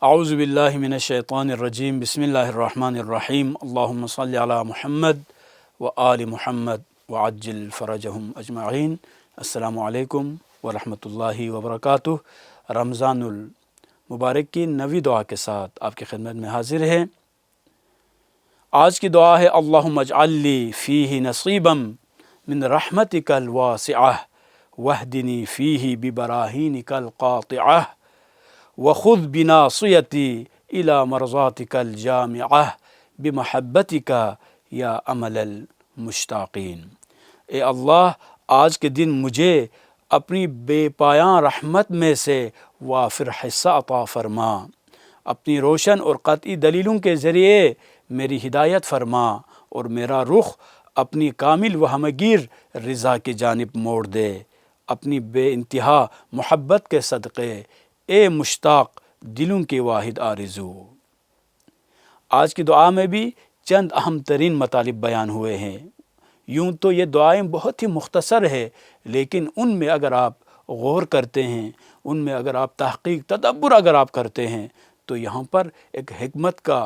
اعوذ باللہ من الشیطان الرجیم بسم اللہ الرحمن الرحیم اللہم صلی علی محمد و آل محمد وعجل فرجہم اجمعین۔ السلام علیکم ورحمۃ اللہ وبرکاتہ۔ رمضان المبارک کی نویں دعا کے ساتھ آپ کی خدمت میں حاضر ہے۔ آج کی دعا ہے اللہم اجعل لی فیہ نصیبا من رحمتک الواسعہ واہدنی فیہ ببراہینک القاطعہ وخذ بناصیتی الی مرضاتک الجامعہ بمحبتک یا امل المشتاقین۔ اے اللہ، آج کے دن مجھے اپنی بے پایاں رحمت میں سے وافر حصہ عطا فرما، اپنی روشن اور قطعی دلیلوں کے ذریعے میری ہدایت فرما اور میرا رخ اپنی کامل و ہمگیر رضا کی جانب موڑ دے، اپنی بے انتہا محبت کے صدقے اے مشتاق دلوں کے واحد آرزو۔ آج کی دعا میں بھی چند اہم ترین مطالب بیان ہوئے ہیں۔ یوں تو یہ دعائیں بہت ہی مختصر ہے، لیکن ان میں اگر آپ غور کرتے ہیں، ان میں اگر آپ تحقیق تدبر اگر آپ کرتے ہیں تو یہاں پر ایک حکمت کا،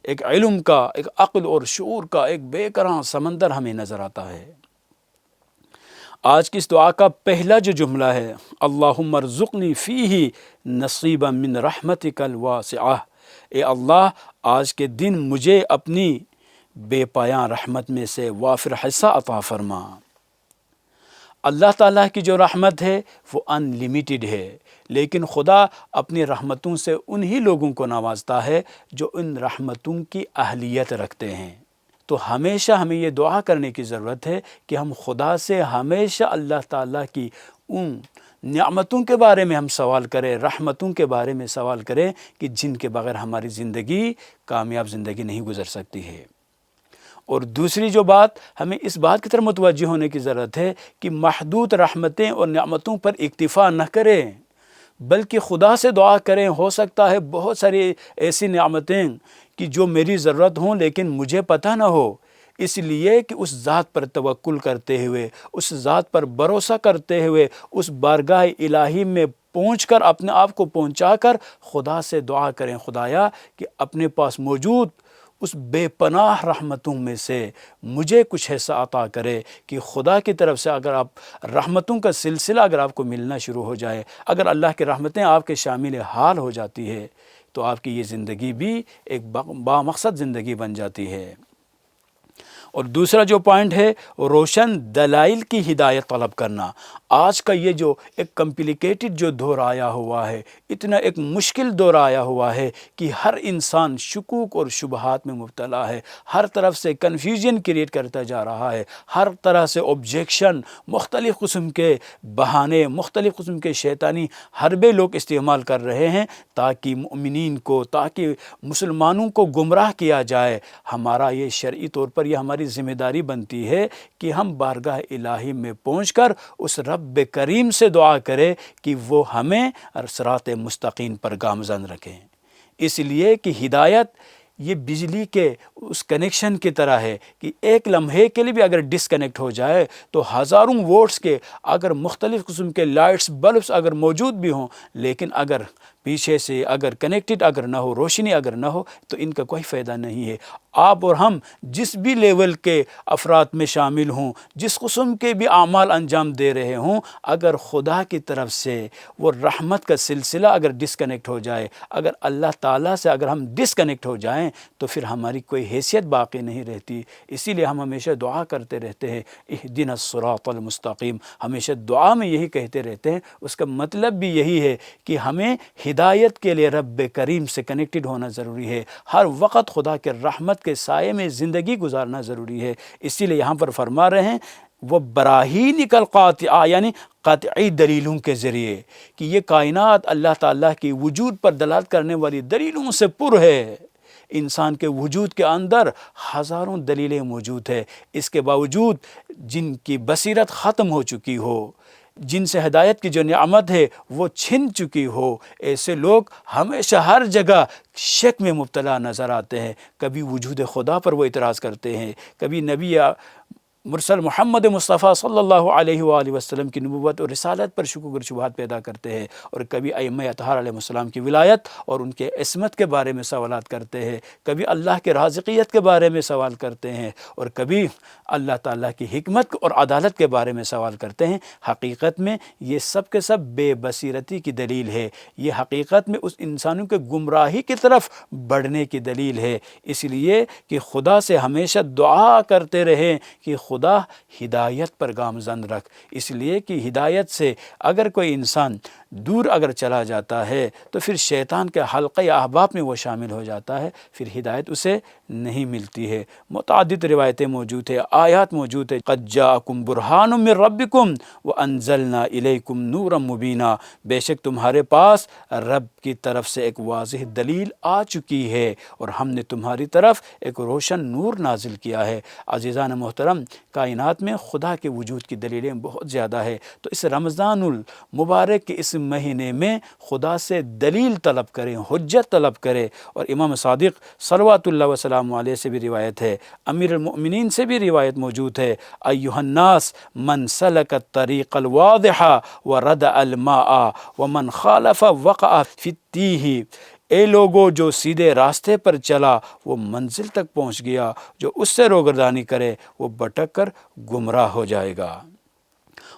ایک علم کا، ایک عقل اور شعور کا ایک بے کراں سمندر ہمیں نظر آتا ہے۔ آج کی اس دعا کا پہلا جو جملہ ہے اللہم ارزقنی فیہ نصیبا من رحمتک الواسعہ، اے اللہ آج کے دن مجھے اپنی بے پایاں رحمت میں سے وافر حصہ عطا فرما۔ اللہ تعالیٰ کی جو رحمت ہے وہ ان لمیٹڈ ہے، لیکن خدا اپنی رحمتوں سے انہی لوگوں کو نوازتا ہے جو ان رحمتوں کی اہلیت رکھتے ہیں۔ تو ہمیشہ ہمیں یہ دعا کرنے کی ضرورت ہے کہ ہم خدا سے ہمیشہ اللہ تعالیٰ کی ان نعمتوں کے بارے میں ہم سوال کریں، رحمتوں کے بارے میں سوال کریں کہ جن کے بغیر ہماری زندگی کامیاب زندگی نہیں گزر سکتی ہے۔ اور دوسری جو بات، ہمیں اس بات کی طرف متوجہ ہونے کی ضرورت ہے کہ محدود رحمتیں اور نعمتوں پر اکتفا نہ کریں، بلکہ خدا سے دعا کریں۔ ہو سکتا ہے بہت ساری ایسی نعمتیں کہ جو میری ضرورت ہوں لیکن مجھے پتہ نہ ہو، اس لیے کہ اس ذات پر توکل کرتے ہوئے، اس ذات پر بھروسہ کرتے ہوئے، اس بارگاہ الہی میں پہنچ کر اپنے آپ کو پہنچا کر خدا سے دعا کریں، خدایا کہ اپنے پاس موجود اس بے پناہ رحمتوں میں سے مجھے کچھ حصہ عطا کرے۔ کہ خدا کی طرف سے اگر آپ رحمتوں کا سلسلہ اگر آپ کو ملنا شروع ہو جائے، اگر اللہ کی رحمتیں آپ کے شامل حال ہو جاتی ہے تو آپ کی یہ زندگی بھی ایک بامقصد زندگی بن جاتی ہے۔ اور دوسرا جو پوائنٹ ہے روشن دلائل کی ہدایت طلب کرنا۔ آج کا یہ جو ایک کمپلیکیٹڈ جو دور آیا ہوا ہے، اتنا ایک مشکل دور آیا ہوا ہے کہ ہر انسان شکوک اور شبہات میں مبتلا ہے، ہر طرف سے کنفیوژن کریٹ کرتا جا رہا ہے، ہر طرح سے آبجیکشن، مختلف قسم کے بہانے، مختلف قسم کے شیطانی حربے لوگ استعمال کر رہے ہیں تاکہ مؤمنین کو، تاکہ مسلمانوں کو گمراہ کیا جائے۔ ہمارا یہ شرعی طور پر یہ ہماری ذمہ داری بنتی ہے کہ ہم بارگاہ الہی میں پہنچ کر اس رب کریم سے دعا کریں کہ وہ ہمیں صراط مستقیم پر گامزن رکھیں۔ اس لیے کہ ہدایت یہ بجلی کے اس کنیکشن کی طرح ہے کہ ایک لمحے کے لیے بھی اگر ڈسکنیکٹ ہو جائے تو ہزاروں وولٹس کے اگر مختلف قسم کے لائٹس بلبس اگر موجود بھی ہوں، لیکن اگر پیچھے سے اگر کنیکٹڈ اگر نہ ہو، روشنی اگر نہ ہو تو ان کا کوئی فائدہ نہیں ہے۔ آپ اور ہم جس بھی لیول کے افراد میں شامل ہوں، جس قسم کے بھی اعمال انجام دے رہے ہوں، اگر خدا کی طرف سے وہ رحمت کا سلسلہ اگر ڈسکنیکٹ ہو جائے، اگر اللہ تعالیٰ سے اگر ہم ڈسکنیکٹ ہو جائیں تو پھر ہماری کوئی حیثیت باقی نہیں رہتی۔ اسی لیے ہم ہمیشہ دعا کرتے رہتے ہیں اہدنا الصراط المستقیم، ہمیشہ دعا میں یہی کہتے رہتے ہیں۔ اس کا مطلب بھی یہی ہے کہ ہمیں ہدایت کے لیے رب کریم سے کنیکٹڈ ہونا ضروری ہے، ہر وقت خدا کے رحمت کے سائے میں زندگی گزارنا ضروری ہے۔ اسی لیے یہاں پر فرما رہے ہیں وہ براہینک القاطعہ، یعنی قطعی دلیلوں کے ذریعے، کہ یہ کائنات اللہ تعالیٰ کی وجود پر دلالت کرنے والی دلیلوں سے پر ہے۔ انسان کے وجود کے اندر ہزاروں دلیلیں موجود ہیں، اس کے باوجود جن کی بصیرت ختم ہو چکی ہو، جن سے ہدایت کی جو نعمت ہے وہ چھن چکی ہو، ایسے لوگ ہمیشہ ہر جگہ شک میں مبتلا نظر آتے ہیں۔ کبھی وجود خدا پر وہ اعتراض کرتے ہیں، کبھی نبی مرسل محمد مصطفیٰ صلی اللہ علیہ وآلہ وسلم کی نبوت اور رسالت پر شکوک اور شبہات پیدا کرتے ہیں، اور کبھی ائمہ اطہار علیہ السلام کی ولایت اور ان کے عصمت کے بارے میں سوالات کرتے ہیں، کبھی اللہ کے رازقیت کے بارے میں سوال کرتے ہیں، اور کبھی اللہ تعالیٰ کی حکمت اور عدالت کے بارے میں سوال کرتے ہیں۔ حقیقت میں یہ سب کے سب بے بصیرتی کی دلیل ہے، یہ حقیقت میں اس انسانوں کے گمراہی کی طرف بڑھنے کی دلیل ہے۔ اس لیے کہ خدا سے ہمیشہ دعا کرتے رہیں کہ خدا ہدایت پر گامزن رکھ، اس لیے کہ ہدایت سے اگر کوئی انسان دور اگر چلا جاتا ہے تو پھر شیطان کے حلقہ احباب میں وہ شامل ہو جاتا ہے، پھر ہدایت اسے نہیں ملتی ہے۔ متعدد روایتیں موجود ہیں، آیات موجود ہیں، قد جاءکم برہان من ربکم وانزلنا الیکم نورا مبینا، بے شک تمہارے پاس رب کی طرف سے ایک واضح دلیل آ چکی ہے اور ہم نے تمہاری طرف ایک روشن نور نازل کیا ہے۔ عزیزان محترم، کائنات میں خدا کے وجود کی دلیلیں بہت زیادہ ہے، تو اس رمضان المبارک کے اس مہینے میں خدا سے دلیل طلب کریں، حجت طلب کریں۔ اور امام صادق صلوات اللہ وسلام علیہ سے بھی روایت ہے، امیر المؤمنین سے بھی روایت موجود ہے، ایھا الناس من سلک الطریق الواضح وردع الماء ومن خالف وقع فی التیہ، اے لوگو جو سیدھے راستے پر چلا وہ منزل تک پہنچ گیا، جو اس سے روگردانی کرے وہ بھٹک کر گمراہ ہو جائے گا۔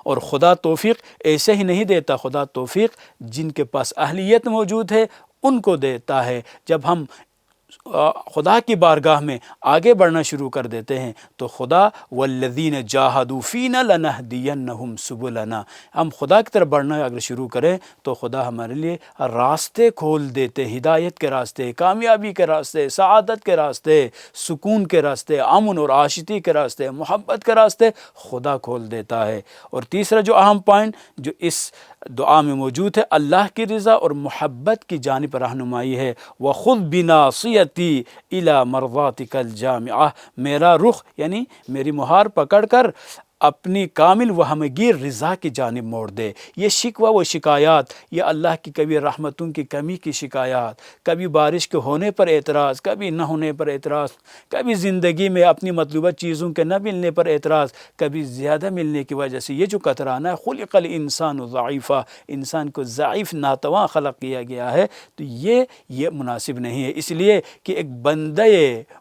اور خدا توفیق ایسے ہی نہیں دیتا، خدا توفیق جن کے پاس اہلیت موجود ہے ان کو دیتا ہے۔ جب ہم خدا کی بارگاہ میں آگے بڑھنا شروع کر دیتے ہیں تو خدا والذین جاہدوا فینا لنہدینہم سبلنا، ہم خدا کی طرف بڑھنا اگر شروع کریں تو خدا ہمارے لیے راستے کھول دیتے، ہدایت کے راستے، کامیابی کے راستے، سعادت کے راستے، سکون کے راستے، امن اور عاشقی کے راستے، محبت کے راستے خدا کھول دیتا ہے۔ اور تیسرا جو اہم پوائنٹ جو اس دعا میں موجود ہے، اللہ کی رضا اور محبت کی جانب رہنمائی ہے۔ وَخُذْ بِنَاصِيَتِي إِلَى مَرْضَاتِكَ الْجَامِعَةِ، میرا رخ یعنی میری مہار پکڑ کر اپنی کامل و ہمگیر رضا کی جانب موڑ دے۔ یہ شکوہ و شکایات، یہ اللہ کی کبھی رحمتوں کی کمی کی شکایات، کبھی بارش کے ہونے پر اعتراض، کبھی نہ ہونے پر اعتراض، کبھی زندگی میں اپنی مطلوبہ چیزوں کے نہ ملنے پر اعتراض، کبھی زیادہ ملنے کی وجہ سے، یہ جو کترانا ہے، خلق الانسان ضعیفا، انسان کو ضعیف ناتواں خلق کیا گیا ہے، تو یہ مناسب نہیں ہے۔ اس لیے کہ ایک بندہ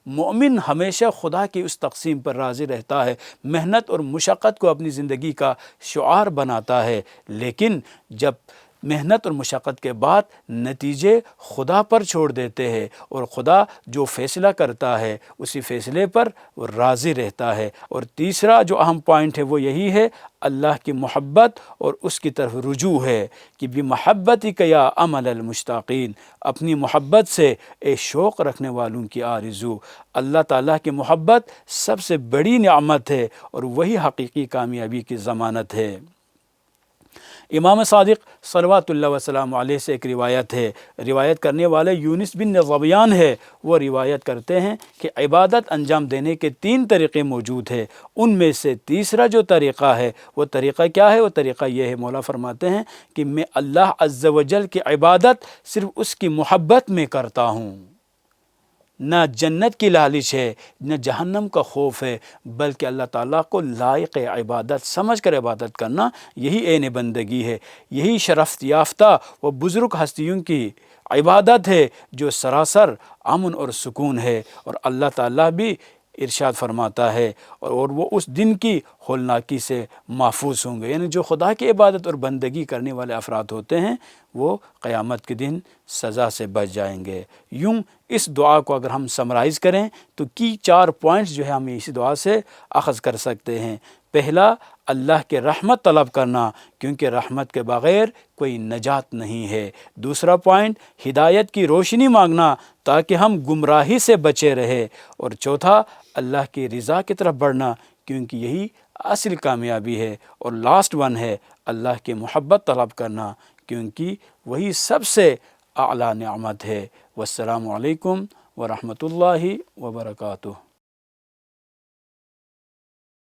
مومن ہمیشہ خدا کی اس تقسیم پر راضی رہتا ہے، محنت اور مشقت کو اپنی زندگی کا شعار بناتا ہے، لیکن جب محنت اور مشقت کے بعد نتیجے خدا پر چھوڑ دیتے ہیں اور خدا جو فیصلہ کرتا ہے اسی فیصلے پر وہ راضی رہتا ہے۔ اور تیسرا جو اہم پوائنٹ ہے وہ یہی ہے، اللہ کی محبت اور اس کی طرف رجوع ہے کہ بِمَحَبَّتِكَ يَا أَمَلَ الْمُشْتَاقِينَ، اپنی محبت سے اے شوق رکھنے والوں کی آرزو۔ اللہ تعالیٰ کی محبت سب سے بڑی نعمت ہے اور وہی حقیقی کامیابی کی ضمانت ہے۔ امام صادق صلوات اللہ وسلام علیہ سے ایک روایت ہے، روایت کرنے والے یونس بن ظبیان ہے، وہ روایت کرتے ہیں کہ عبادت انجام دینے کے 3 طریقے موجود ہیں، ان میں سے تیسرا جو طریقہ ہے وہ طریقہ کیا ہے؟ وہ طریقہ یہ ہے، مولا فرماتے ہیں کہ میں اللہ عز و جل کی عبادت صرف اس کی محبت میں کرتا ہوں، نہ جنت کی لالچ ہے نہ جہنم کا خوف ہے، بلکہ اللہ تعالیٰ کو لائق عبادت سمجھ کر عبادت کرنا، یہی عین بندگی ہے، یہی شرف یافتہ و بزرگ ہستیوں کی عبادت ہے جو سراسر امن اور سکون ہے۔ اور اللہ تعالیٰ بھی ارشاد فرماتا ہے اور وہ اس دن کی ہولناکی سے محفوظ ہوں گے، یعنی جو خدا کی عبادت اور بندگی کرنے والے افراد ہوتے ہیں وہ قیامت کے دن سزا سے بچ جائیں گے۔ یوں اس دعا کو اگر ہم سمرائز کریں تو 4 پوائنٹس جو ہے ہم اس دعا سے اخذ کر سکتے ہیں۔ پہلا، اللہ کے رحمت طلب کرنا، کیونکہ رحمت کے بغیر کوئی نجات نہیں ہے۔ دوسرا پوائنٹ، ہدایت کی روشنی مانگنا تاکہ ہم گمراہی سے بچے رہے۔ اور چوتھا، اللہ کی رضا کی طرف بڑھنا، کیونکہ یہی اصل کامیابی ہے۔ اور لاسٹ ون ہے اللہ کی محبت طلب کرنا، کیونکہ وہی سب سے اعلیٰ نعمت ہے۔ والسلام علیکم ورحمۃ اللہ وبرکاتہ۔